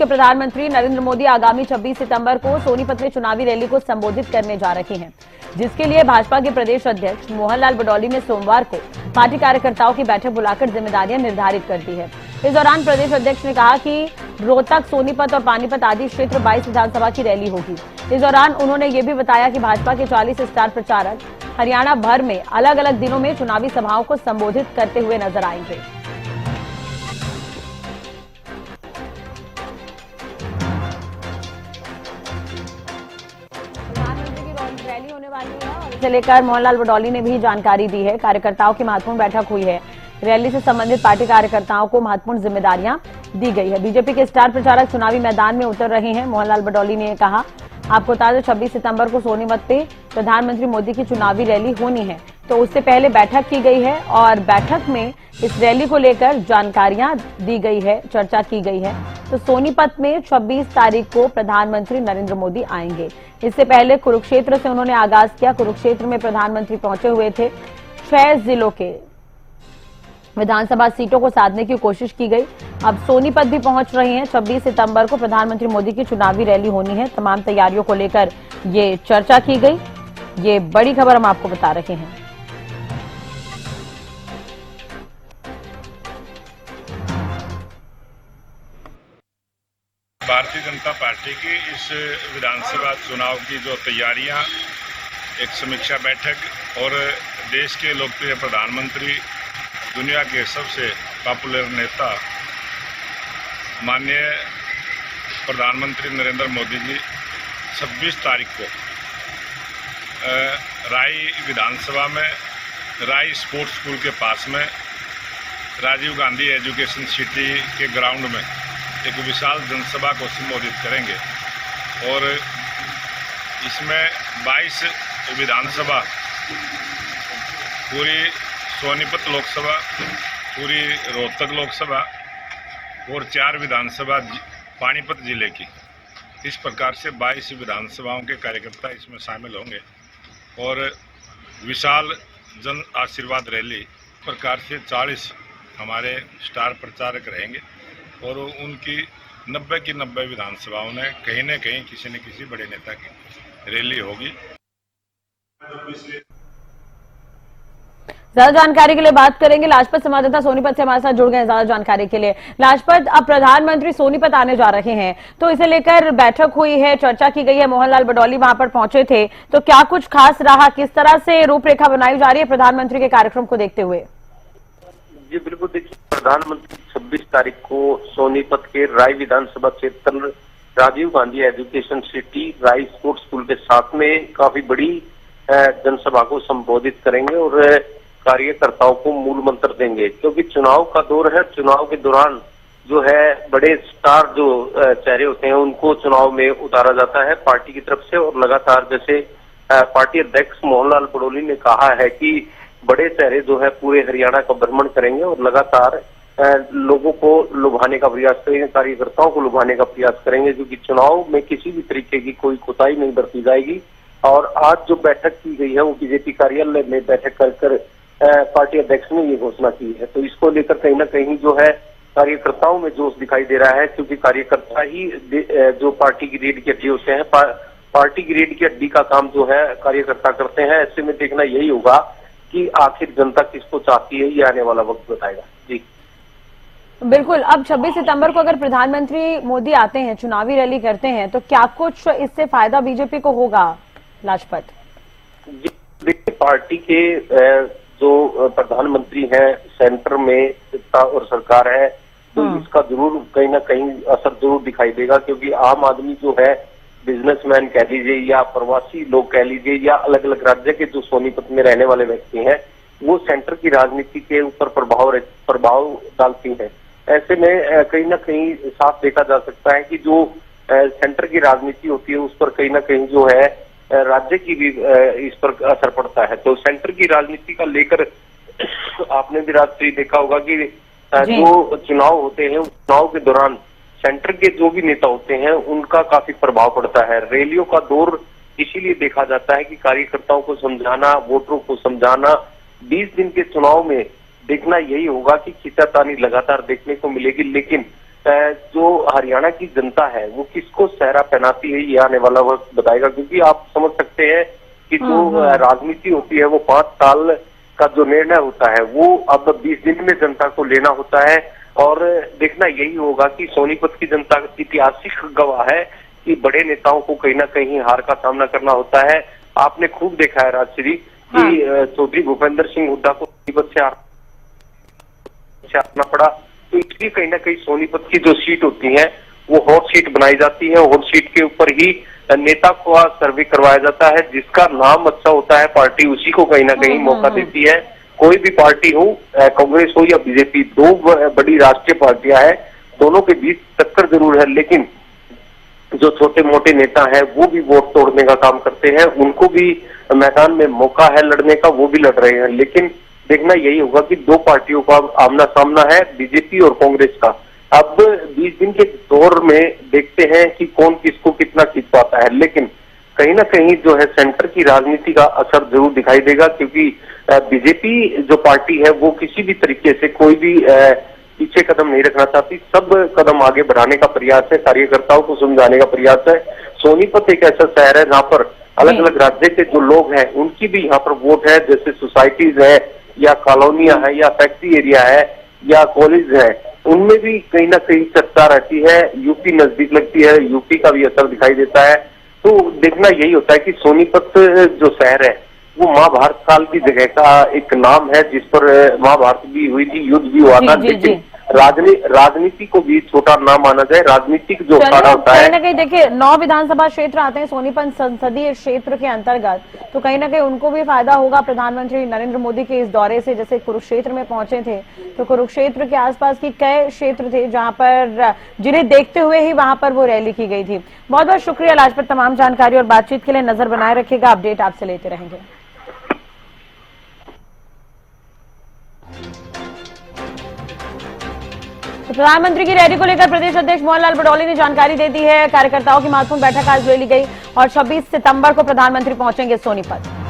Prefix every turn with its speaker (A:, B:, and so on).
A: के प्रधानमंत्री नरेंद्र मोदी आगामी 26 सितंबर को सोनीपत में चुनावी रैली को संबोधित करने जा रहे हैं, जिसके लिए भाजपा के प्रदेश अध्यक्ष मोहनलाल बडौली ने सोमवार को पार्टी कार्यकर्ताओं की बैठक बुलाकर जिम्मेदारियां निर्धारित कर दी है। इस दौरान प्रदेश अध्यक्ष ने कहा कि रोहतक, सोनीपत और पानीपत आदि क्षेत्र 22 विधानसभा की रैली होगी। इस दौरान उन्होंने ये भी बताया कि भाजपा के 40 स्टार प्रचारक हरियाणा भर में अलग अलग दिनों में चुनावी सभाओं को संबोधित करते हुए नजर आएंगे। रैली होने वाली है और इसे लेकर मोहनलाल बडौली ने भी जानकारी दी है। कार्यकर्ताओं की महत्वपूर्ण बैठक हुई है। रैली से संबंधित पार्टी कार्यकर्ताओं को महत्वपूर्ण जिम्मेदारियां दी गई है। बीजेपी के स्टार प्रचारक चुनावी मैदान में उतर रहे हैं। मोहनलाल बडौली ने कहा, आपको बता दें 26 सितंबर को सोनीपत पे प्रधानमंत्री मोदी की चुनावी रैली होनी है, तो उससे पहले बैठक की गई है और बैठक में इस रैली को लेकर जानकारियां दी गई है, चर्चा की गई है। तो सोनीपत में 26 तारीख को प्रधानमंत्री नरेंद्र मोदी आएंगे। इससे पहले कुरुक्षेत्र से उन्होंने आगाज किया। कुरुक्षेत्र में प्रधानमंत्री पहुंचे हुए थे। 6 जिलों के विधानसभा सीटों को साधने की कोशिश की गई। अब सोनीपत भी पहुंच रही हैं। 26 सितंबर को प्रधानमंत्री मोदी की चुनावी रैली होनी है। तमाम तैयारियों को लेकर ये चर्चा की गई। ये बड़ी खबर हम आपको बता रहे हैं।
B: भारतीय जनता पार्टी की इस विधानसभा चुनाव की जो तैयारियां, एक समीक्षा बैठक और देश के लोकप्रिय प्रधानमंत्री, दुनिया के सबसे पॉपुलर नेता माननीय प्रधानमंत्री नरेंद्र मोदी जी 26 तारीख को राई विधानसभा में राई स्पोर्ट्स स्कूल के पास में राजीव गांधी एजुकेशन सिटी के ग्राउंड में एक विशाल जनसभा को संबोधित करेंगे और इसमें 22 विधानसभा, पूरी सोनीपत लोकसभा, पूरी रोहतक लोकसभा और 4 विधानसभा पानीपत जिले की, इस प्रकार से 22 विधानसभाओं के कार्यकर्ता इसमें शामिल होंगे और विशाल जन आशीर्वाद रैली प्रकार से 40 हमारे स्टार प्रचारक रहेंगे और उनकी 90 की 90 विधानसभाओं में कहीं न कहीं किसी न किसी बड़े नेता की रैली होगी।
A: ज्यादा जानकारी के लिए बात करेंगे। लाजपत संवाददाता सोनीपत से हमारे साथ जुड़ गए हैं ज्यादा जानकारी के लिए। लाजपत, अब प्रधानमंत्री सोनीपत आने जा रहे हैं, तो इसे लेकर बैठक हुई है, चर्चा की गई है। मोहनलाल बडौली वहां पर पहुंचे थे, तो क्या कुछ खास रहा? किस तरह से रूपरेखा बनाई जा रही है प्रधानमंत्री के कार्यक्रम को देखते हुए?
C: जी बिल्कुल, देखिए, प्रधानमंत्री 26 तारीख को सोनीपत के राय विधानसभा क्षेत्र राजीव गांधी एजुकेशन सिटी राय स्पोर्ट्स स्कूल के साथ में काफी बड़ी जनसभा को संबोधित करेंगे और कार्यकर्ताओं को मूल मंत्र देंगे, क्योंकि चुनाव का दौर है। चुनाव के दौरान जो है बड़े स्टार जो चेहरे होते हैं उनको चुनाव में उतारा जाता है पार्टी की तरफ से और लगातार, जैसे पार्टी अध्यक्ष मोहनलाल बडौली ने कहा है कि बड़े चेहरे जो है पूरे हरियाणा का भ्रमण करेंगे और लगातार लोगों को लुभाने का प्रयास करेंगे, कार्यकर्ताओं को लुभाने का प्रयास करेंगे, क्योंकि चुनाव में किसी भी तरीके की कोई कोताही नहीं बरती जाएगी। और आज जो बैठक की गई है वो बीजेपी कार्यालय में बैठक कर पार्टी अध्यक्ष ने ये घोषणा की है। तो इसको लेकर कहीं ना कहीं जो है कार्यकर्ताओं में जोश दिखाई दे रहा है, क्योंकि कार्यकर्ता ही जो पार्टी की रीढ़ की हड्डी होते हैं, पार्टी की रीढ़ की हड्डी का काम जो है कार्यकर्ता करते हैं। ऐसे में देखना यही होगा कि आखिर जनता किसको चाहती है, ये आने वाला वक्त बताएगा। जी
A: बिल्कुल। अब 26 सितंबर को अगर प्रधानमंत्री मोदी आते हैं, चुनावी रैली करते हैं, तो क्या कुछ इससे फायदा बीजेपी को होगा? लाजपत
C: जी, देखिए, पार्टी के जो प्रधानमंत्री हैं, सेंटर में सत्ता और सरकार है, तो इसका जरूर कहीं ना कहीं असर जरूर दिखाई देगा, क्योंकि आम आदमी जो है, बिजनेसमैन कह लीजिए या प्रवासी लोग कह लीजिए या अलग अलग राज्य के जो सोनीपत में रहने वाले व्यक्ति हैं, वो सेंटर की राजनीति के ऊपर प्रभाव डालती हैं। ऐसे में कहीं ना कहीं साफ देखा जा सकता है कि जो सेंटर की राजनीति होती है उस पर कहीं ना कहीं जो है राज्य की भी इस पर असर पड़ता है। तो सेंटर की राजनीति का लेकर आपने भी राष्ट्रीय देखा होगा कि जो चुनाव होते हैं, चुनाव के दौरान सेंटर के जो भी नेता होते हैं उनका काफी प्रभाव पड़ता है। रैलियों का दौर इसीलिए देखा जाता है कि कार्यकर्ताओं को समझाना, वोटरों को समझाना। 20 दिन के चुनाव में देखना यही होगा कि खींचातानी लगातार देखने को मिलेगी, लेकिन जो हरियाणा की जनता है वो किसको सहरा पहनाती है ये आने वाला वक्त बताएगा, क्योंकि आप समझ सकते हैं कि जो राजनीति होती है वो 5 साल का जो निर्णय होता है वो अब 20 दिन में जनता को लेना होता है। और देखना यही होगा कि सोनीपत की जनता ऐतिहासिक गवाह है कि बड़े नेताओं को कहीं ना कहीं हार का सामना करना होता है। आपने खूब देखा है राजश्री कि चौधरी भूपेंद्र सिंह हुड्डा को सोनीपत से आना पड़ा, तो इसलिए कहीं ना कहीं सोनीपत की जो सीट होती है वो हॉट सीट बनाई जाती है। हॉट सीट के ऊपर ही नेता को सर्वे करवाया जाता है, जिसका नाम अच्छा होता है पार्टी उसी को कहीं ना कहीं मौका देती है। कोई भी पार्टी हो, कांग्रेस हो या बीजेपी, 2 बड़ी राष्ट्रीय पार्टियां हैं, दोनों के बीच टक्कर जरूर है, लेकिन जो छोटे मोटे नेता हैं वो भी वोट तोड़ने का काम करते हैं, उनको भी मैदान में मौका है लड़ने का, वो भी लड़ रहे हैं। लेकिन देखना यही होगा कि 2 पार्टियों का आमना सामना है, बीजेपी और कांग्रेस का। अब 20 दिन के दौर में देखते हैं कि कौन किसको कितना खींच पाता है, लेकिन कहीं ना कहीं जो है सेंटर की राजनीति का असर जरूर दिखाई देगा, क्योंकि बीजेपी जो पार्टी है वो किसी भी तरीके से कोई भी पीछे कदम नहीं रखना चाहती, सब कदम आगे बढ़ाने का प्रयास है, कार्यकर्ताओं को समझाने का प्रयास है। सोनीपत एक ऐसा शहर है जहाँ पर अलग अलग राज्य के जो लोग हैं उनकी भी यहाँ पर वोट है, जैसे सोसाइटीज है या कॉलोनियां है या फैक्ट्री एरिया है या कॉलेज है, उनमें भी कहीं ना कहीं चर्चा रहती है। यूपी नजदीक लगती है, यूपी का भी असर दिखाई देता है। तो देखना यही होता है कि सोनीपत जो शहर है वो महाभारत काल की जगह का एक नाम है, जिस पर महाभारत भी हुई थी, युद्ध भी हुआ था, लेकिन राजनीति को भी छोटा ना माना जाए। राजनीतिक जो अखाड़ा होता है,
A: कहीं ना कहीं देखिए 9 विधानसभा क्षेत्र आते हैं सोनीपत संसदीय क्षेत्र के अंतर्गत, तो कहीं ना कहीं उनको भी फायदा होगा प्रधानमंत्री नरेंद्र मोदी के इस दौरे से। जैसे कुरुक्षेत्र में पहुंचे थे, तो कुरुक्षेत्र के आसपास की कई क्षेत्र थे जहां पर जिन्हें देखते हुए ही वहां पर वो रैली की गई थी। बहुत बहुत शुक्रिया लाजपत, तमाम जानकारी और बातचीत के लिए। नजर बनाए रखिएगा, अपडेट आपसे लेते रहेंगे। प्रधानमंत्री की रैली को लेकर प्रदेश अध्यक्ष मोहनलाल बडौली ने जानकारी दे दी है। कार्यकर्ताओं की महत्वपूर्ण बैठक आज ले ली गई और 26 सितंबर को प्रधानमंत्री पहुंचेंगे सोनीपत।